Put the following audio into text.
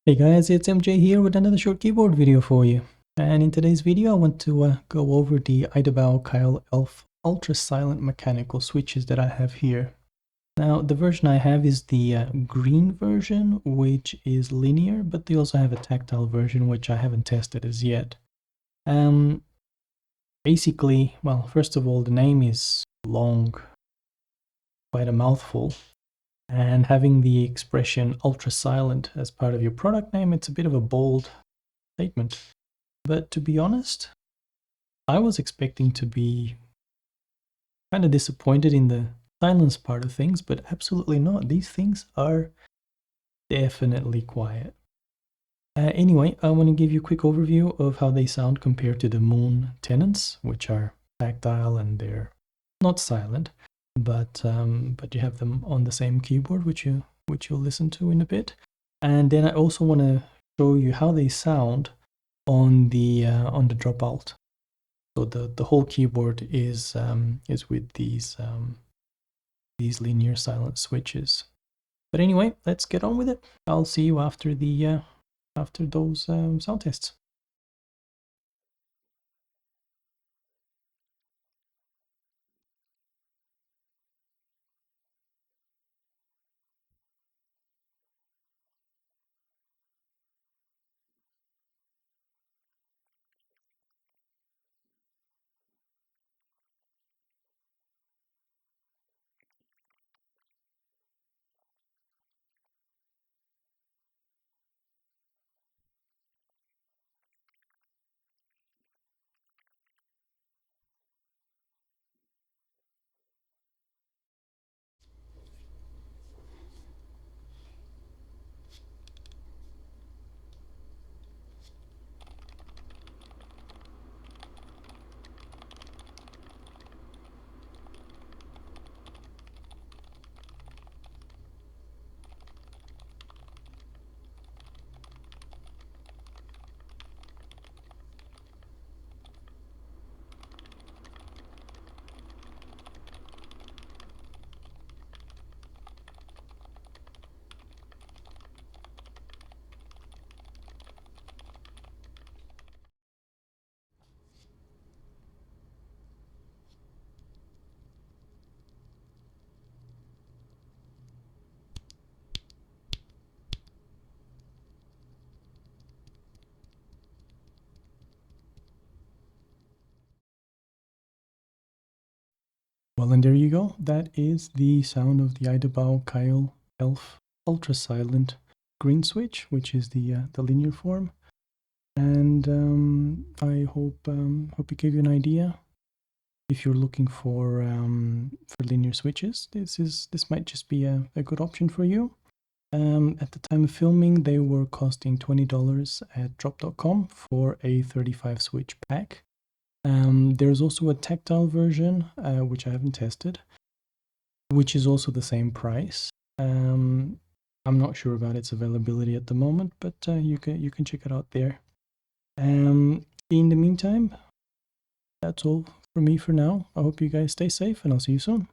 Hey guys, it's MJ here with another short keyboard video for you. And in today's video I want to go over the IDOBAO Kailh Elf ultra silent mechanical switches that I have here. Now the version I have is the green version, which is linear, but they also have a tactile version which I haven't tested as yet. Basically, well, first of all, the name is long, quite a mouthful. And having the expression ultra silent as part of your product name, it's a bit of a bold statement. But to be honest, I was expecting to be kind of disappointed in the silence part of things, but absolutely not. These things are definitely quiet. Anyway, I want to give you a quick overview of how they sound compared to the Moon Tennence, which are tactile and they're not silent, but you have them on the same keyboard, which you'll listen to in a bit. And then I also want to show you how they sound on the drop alt. So the whole keyboard is with these linear silent switches. But anyway, let's get on with it. I'll see you after the after those sound tests. Well, and there you go. That is the sound of the IDOBAO Kailh Elf Ultra Silent green switch, which is the linear form. And I hope it gave you an idea. If you're looking for linear switches, this might just be a good option for you. At the time of filming, they were costing $20 at drop.com for a 35 switch pack. There's also a tactile version, which I haven't tested, which is also the same price. I'm not sure about its availability at the moment, but you can check it out there. In the meantime, that's all from me for now. I hope you guys stay safe, and I'll see you soon.